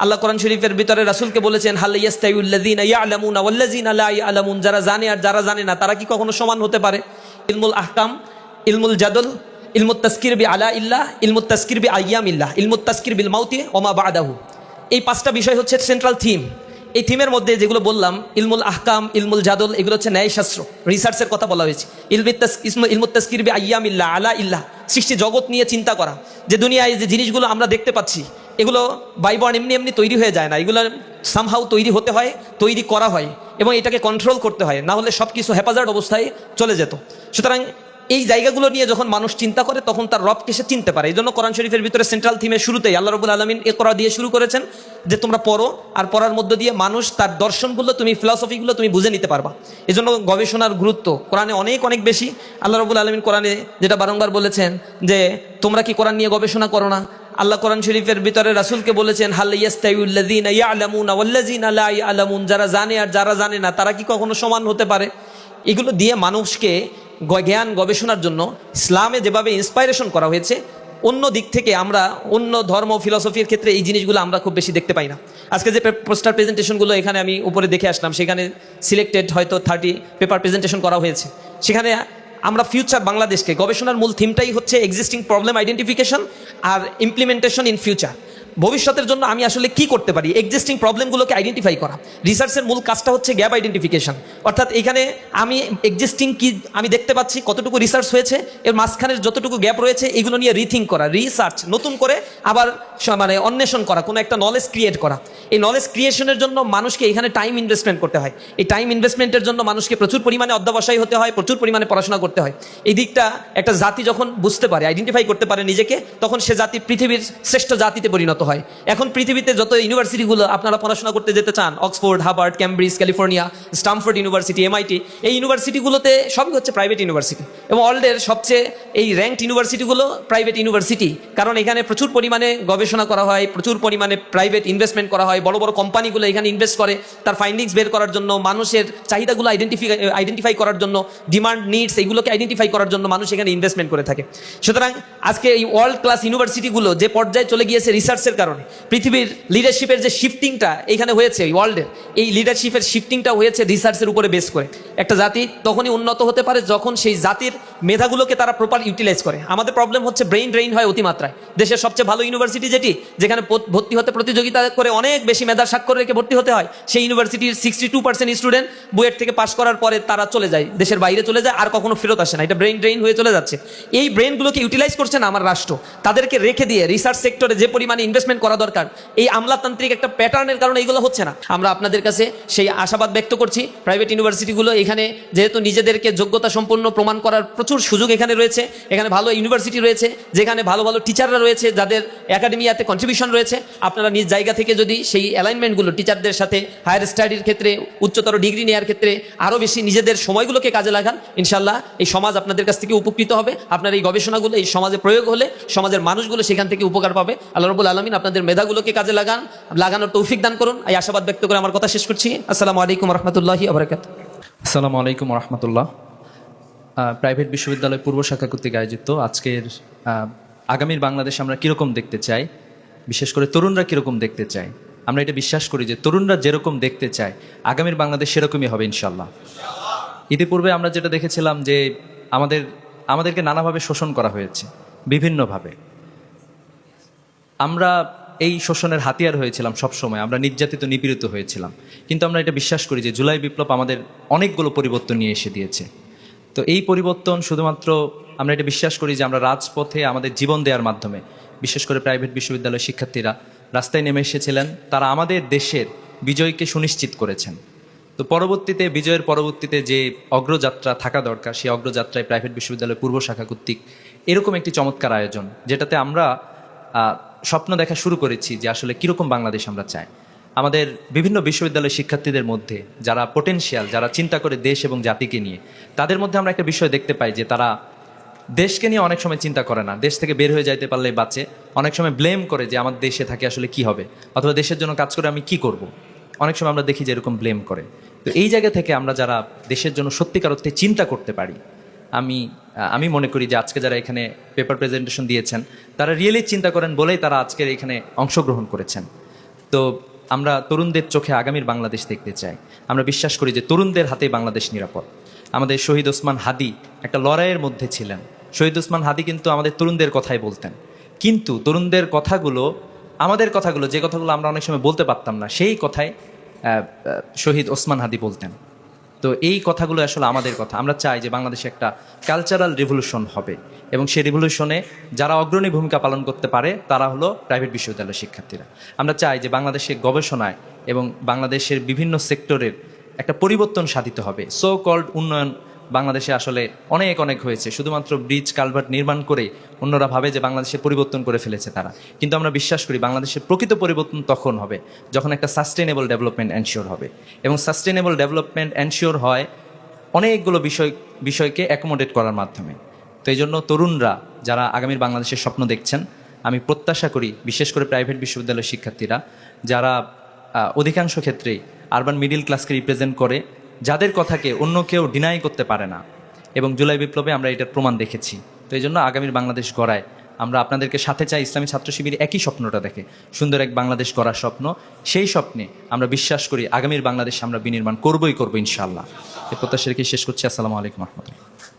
আল্লাহ কোরআন শরীফের ভিতরে রাসূলকে বলেছেন, হাল ইয়াস্তাউল্লাযিনা ইয়ালামুনা ওয়াল্লাযিনা লা ইয়ালামুন, যারা জানে আর যারা জানে না তারা কি কখনো সমান হতে পারে? ইলমুল আহকাম, ইলমুল জাদল, ইলমুত তাসকির বি আলা ইল্লাহ, ইলমুত তাসকির বি আইয়ামিল্লাহ, ইলমুত তাসকির বিল মাউতি ওয়া মা বা'দাহু। এই পাঁচটা বিষয় হচ্ছে সেন্ট্রাল থিম। এই থিমের মধ্যে যেগুলো বললাম, ইলমুল আহকাম, ইলমুল জাদল, এগুলো হচ্ছে ন্যায়শাস্ত্র, রিসার্চের কথা বলা হয়েছে। ইলমুত তাসকির বি আইয়ামিল্লাহ, আলা ইল্লাহ, সৃষ্টি জগৎ নিয়ে চিন্তা করা, যে দুনিয়ায় যে জিনিসগুলো আমরা দেখতে পাচ্ছি এগুলো বাইবর্ন এমনি এমনি তৈরি হয়ে যায় না, এগুলো সামহাউ তৈরি হতে হয়, তৈরি করা হয় এবং এটাকে কন্ট্রোল করতে হয়, না হলে সব কিছু হেফাজত অবস্থায় চলে যেত। সুতরাং এই জায়গাগুলো নিয়ে যখন মানুষ চিন্তা করে তখন তার রবকে সে চিনতে পারে। এই জন্য কোরআন শরীফের ভিতরে সেন্ট্রাল থিমের শুরুতেই আল্লাহ রাব্বুল আলামিন ইকরা দিয়ে শুরু করেছেন, যে তোমরা পড়ো, আর পড়ার মধ্য দিয়ে মানুষ তার দর্শনগুলো, তুমি ফিলসফিগুলো তুমি বুঝে নিতে পারবা। এই জন্য গবেষণার গুরুত্ব কোরআনে অনেক অনেক বেশি। আল্লাহ রাব্বুল আলামিন কোরআনে যেটা বারংবার বলেছেন যে তোমরা কি কোরআন নিয়ে গবেষণা করো না? আল্লাহ কোরআন শরীফের ভিতরে রাসূলকে বলেছেন, হাল ইয়াস্তাউল্লাযিনা ইয়ালামুনা ওয়াল্লাযিনা লা ইয়ালামুন, যারা জানে আর যারা জানে না তারা কি কখনো সমান হতে পারে? এগুলো দিয়ে মানুষকে জ্ঞান গবেষণার জন্য ইসলামে যেভাবে ইন্সপাইরেশন করা হয়েছে, অন্য দিক থেকে আমরা অন্য ধর্ম ফিলসফির ক্ষেত্রে এই জিনিসগুলো আমরা খুব বেশি দেখতে পাই না। আজকে যে পোস্টার প্রেজেন্টেশনগুলো এখানে আমি উপরে দেখে আসলাম, সেখানে সিলেক্টেড হয়তো 30 পেপার প্রেজেন্টেশন করা হয়েছে। সেখানে আমরা ফিউচার বাংলাদেশকে, গবেষণার মূল থিমটাই হচ্ছে এক্সিস্টিং প্রবলেম আইডেন্টিফিকেশন আর ইমপ্লিমেন্টেশন ইন ফিউচার। ভবিষ্যতের জন্য আমি আসলে কি করতে পারি, এক্সিস্টিং প্রবলেমগুলোকে আইডেন্টিফাই করা। রিসার্চের মূল কাজটা হচ্ছে গ্যাপ আইডেন্টিফিকেশন, অর্থাৎ এখানে আমি এক্সিস্টিং কি আমি দেখতে পাচ্ছি, কতটুকু রিসার্চ হয়েছে, এর মাঝখানের যতটুকু গ্যাপ রয়েছে এগুলো নিয়ে রিথিঙ্ক করা, রিসার্চ নতুন করে আবার মানে অন্বেষণ করা, কোনো একটা নলেজ ক্রিয়েট করা। এই নলেজ ক্রিয়েশনের জন্য মানুষকে এখানে টাইম ইনভেস্টমেন্ট করতে হয়। এই টাইম ইনভেস্টমেন্টের জন্য মানুষকে প্রচুর পরিমাণে অধ্যবসায়ী হতে হয়, প্রচুর পরিমাণে পড়াশোনা করতে হয়। এই দিকটা একটা জাতি যখন বুঝতে পারে, আইডেন্টিফাই করতে পারে নিজেকে, তখন সে জাতি পৃথিবীর শ্রেষ্ঠ জাতিতে পরিণত হয়। এখন পৃথিবীতে যত ইউনিভার্সিটিগুলো আপনারা পড়াশোনা করতে যেতে চান, Oxford, Harvard, Cambridge, California, Stamford university, MIT, এই ইউনিভার্সিটিগুলোতে সবই হচ্ছে প্রাইভেট ইউনিভার্সিটি, এবং ওয়ার্ল্ডের সবচেয়ে এই র্যাঙ্কড ইউনিভার্সিটিগুলো প্রাইভেট ইউনিভার্সিটি। কারণ এখানে প্রচুর পরিমাণে গবেষণা করা হয়, প্রচুর পরিমাণে প্রাইভেট ইনভেস্টমেন্ট করা হয়, বড় বড় কোম্পানিগুলো এখানে ইনভেস্ট করে তার ফাইন্ডিংস বের করার জন্য, মানুষের চাহিদাগুলো আইডেন্টিফাই করার জন্য, ডিমান্ড নিডস এইগুলোকে আইডেন্টিফাই করার জন্য মানুষ এখানে ইনভেস্টমেন্ট করে থাকে। সুতরাং আজকে এই ওয়ার্ল্ড ক্লাস ইউনিভার্সিটিগুলো যে পর্যায়ে চলে গিয়েছে রিসার্চের কারণে, পৃথিবীর লিডারশিপের যে শিফটিংটা এখানে হয়েছে, ওয়ার্ল্ডের এই লিডারশিপের শিফটিংটা হয়েছে রিসার্চের উপরে বেস করে। একটা জাতি তখনই উন্নত হতে পারে যখন সেই জাতির মেধাগুলোকে তারা প্রপার ইউটিলাইজ করে। আমাদের প্রবলেম হচ্ছে ব্রেইন ড্রেইন হয় অতিমাত্রায়। দেশের সবচেয়ে ভালো ইউনিভার্সিটি যেটি, যেখানে ভর্তি হতে প্রতিযোগিতা করে অনেক বেশি মেধার স্বাক্ষর রেখে ভর্তি হতে হয়, সেই ইউনিভার্সিটির 62% স্টুডেন্ট বুয়েট থেকে পাশ করার পরে তারা চলে যায়, দেশের বাইরে চলে যায়, আর কখনো ফেরত আসে না। এটা ব্রেইন ড্রেইন হয়ে চলে যাচ্ছে। এই ব্রেইনগুলোকে ইউটিলাইজ করছে না আমার রাষ্ট্র, তাদেরকে রেখে দিয়ে রিসার্চ সেক্টরে যে পরিমাণে ইনভেস্টমেন্ট করা দরকার, এই আমলাতান্ত্রিক একটা প্যাটার্নের কারণে এইগুলো হচ্ছে না। আমরা আপনাদের কাছে সেই আশাবাদ ব্যক্ত করছি, প্রাইভেট ইউনিভার্সিটিগুলো এখানে যেহেতু নিজেদেরকে যোগ্যতা সম্পন্ন প্রমাণ করার প্রচুর সুযোগ এখানে রয়েছে, এখানে ভালো ইউনিভার্সিটি রয়েছে, যেখানে ভালো ভালো টিচাররা রয়েছে, যাদের একাডেমিয়াতে কন্ট্রিবিউশন রয়েছে। আপনারা নিজ জায়গা থেকে যদি সেই অ্যালাইনমেন্টগুলো টিচারদের সাথে হায়ার স্টাডির ক্ষেত্রে, উচ্চতর ডিগ্রি নেওয়ার ক্ষেত্রে আরও বেশি নিজেদের সময়গুলোকে কাজে লাগান, ইনশাল্লাহ এই সমাজ আপনাদের কাছ থেকে উপকৃত হবে। আপনার এই গবেষণাগুলো এই সমাজে প্রয়োগ হলে সমাজের মানুষগুলো সেখান থেকে উপকার পাবে। আল্লাহ রাব্বুল আলামিন আপনাদের মেধাগুলোকে কাজে লাগানোর তৌফিক দান করুন। এই আশাবাদ ব্যক্ত করে আমার কথা শেষ করছি। আসসালামু আলাইকুম রহমতুল্লাহি ওয়া বারাকাতুহু। আসসালামু আলাইকুম রহমতুল্লাহ। প্রাইভেট বিশ্ববিদ্যালয় পূর্ব শাখা কর্তৃক আয়োজিত আজকের আগামীর বাংলাদেশ আমরা কীরকম দেখতে চাই, বিশেষ করে তরুণরা কীরকম দেখতে চায়, আমরা এটা বিশ্বাস করি যে তরুণরা যেরকম দেখতে চায় আগামীর বাংলাদেশ সেরকমই হবে ইনশাল্লাহ। ইতিপূর্বে আমরা যেটা দেখেছিলাম যে আমাদেরকে নানাভাবে শোষণ করা হয়েছে, বিভিন্নভাবে আমরা এই শোষণের হাতিয়ার হয়েছিলাম সবসময়, আমরা নির্যাতিত নিপীড়িত হয়েছিলাম। কিন্তু আমরা এটা বিশ্বাস করি যে জুলাই বিপ্লব আমাদের অনেকগুলো পরিবর্তন নিয়ে এসে দিয়েছে। তো এই পরিবর্তন শুধুমাত্র আমরা এটা বিশ্বাস করি যে আমরা রাজপথে আমাদের জীবন দেওয়ার মাধ্যমে, বিশেষ করে প্রাইভেট বিশ্ববিদ্যালয়ের শিক্ষার্থীরা রাস্তায় নেমে এসেছিলেন, তারা আমাদের দেশের বিজয়কে সুনিশ্চিত করেছেন। তো পরবর্তীতে বিজয়ের পরবর্তীতে যে অগ্রযাত্রা থাকা দরকার, সেই অগ্রযাত্রায় প্রাইভেট বিশ্ববিদ্যালয় পূর্ব শাখা কর্তৃক এরকম একটি চমৎকার আয়োজন, যেটাতে আমরা স্বপ্ন দেখা শুরু করেছি যে আসলে কীরকম বাংলাদেশ আমরা চাই। আমাদের বিভিন্ন বিশ্ববিদ্যালয়ের শিক্ষার্থীদের মধ্যে যারা পোটেনশিয়াল, যারা চিন্তা করে দেশ এবং জাতিকে নিয়ে, তাদের মধ্যে আমরা একটা বিষয় দেখতে পাই যে তারা দেশকে নিয়ে অনেক সময় চিন্তা করে না, দেশ থেকে বের হয়ে যাইতে পারলে বাঁচে, অনেক সময় ব্লেম করে যে আমার দেশে থাকে আসলে কি হবে, অথবা দেশের জন্য কাজ করে আমি কি করব, অনেক সময় আমরা দেখি যে এরকম ব্লেম করে। তো এই জায়গা থেকে আমরা যারা দেশের জন্য সত্যিকার অর্থে চিন্তা করতে পারি, আমি মনে করি যে আজকে যারা এখানে পেপার প্রেজেন্টেশন দিয়েছেন তারা রিয়েলি চিন্তা করেন বলেই তারা আজকের এখানে অংশগ্রহণ করেছেন। তো আমরা তরুণদের চোখে আগামীর বাংলাদেশ দেখতে চাই। আমরা বিশ্বাস করি যে তরুণদের হাতেই বাংলাদেশ নিরাপদ। আমাদের শহীদ ওসমান হাদি একটা লড়াইয়ের মধ্যে ছিলেন। শহীদ ওসমান হাদি কিন্তু আমাদের তরুণদের কথাই বলতেন, কিন্তু তরুণদের কথাগুলো, আমাদের কথাগুলো, যে কথাগুলো আমরা অনেক সময় বলতে পারতাম না, সেই কথাই শহীদ ওসমান হাদি বলতেন। তো এই কথাগুলো আসলে আমাদের কথা। আমরা চাই যে বাংলাদেশে একটা কালচারাল রিভলিউশন হবে, এবং সেই রিভলিউশনে যারা অগ্রণী ভূমিকা পালন করতে পারে তারা হলো প্রাইভেট বিশ্ববিদ্যালয়ের শিক্ষার্থীরা। আমরা চাই যে বাংলাদেশের গবেষণায় এবং বাংলাদেশের বিভিন্ন সেক্টরের একটা পরিবর্তন সাধিত হবে। সো কল্ড উন্নয়ন বাংলাদেশে আসলে অনেক অনেক হয়েছে, শুধুমাত্র ব্রিজ কালভার্ট নির্মাণ করে অন্যরা ভাবে যে বাংলাদেশের পরিবর্তন করে ফেলেছে তারা। কিন্তু আমরা বিশ্বাস করি বাংলাদেশের প্রকৃত পরিবর্তন তখন হবে যখন একটা সাস্টেনেবল ডেভেলপমেন্ট এনশিওর হবে, এবং সাস্টেনেবল ডেভেলপমেন্ট এনশিওর হয় অনেকগুলো বিষয়কে অ্যাকোমোডেট করার মাধ্যমে। তো এই জন্য তরুণরা যারা আগামীর বাংলাদেশের স্বপ্ন দেখছেন, আমি প্রত্যাশা করি বিশেষ করে প্রাইভেট বিশ্ববিদ্যালয়ের শিক্ষার্থীরা যারা অধিকাংশ ক্ষেত্রেই আরবান মিডিল ক্লাসকে রিপ্রেজেন্ট করে, যাদের কথাকে অন্য কেউ ডিনাই করতে পারে না, এবং জুলাই বিপ্লবে আমরা এটার প্রমাণ দেখেছি। তো এই জন্য আগামীর বাংলাদেশ গড়ায় আমরা আপনাদেরকে সাথে চাই। ইসলামী ছাত্র শিবির একই স্বপ্নটা দেখে, সুন্দর এক বাংলাদেশ গড়ার স্বপ্ন। সেই স্বপ্নে আমরা বিশ্বাস করি আগামীর বাংলাদেশ আমরা বিনির্মাণ করবই করবো ইনশাআল্লাহ। এই প্রত্যাশা রেখে শেষ করছি। আসসালামু আলাইকুম রহমতুল্লাহ।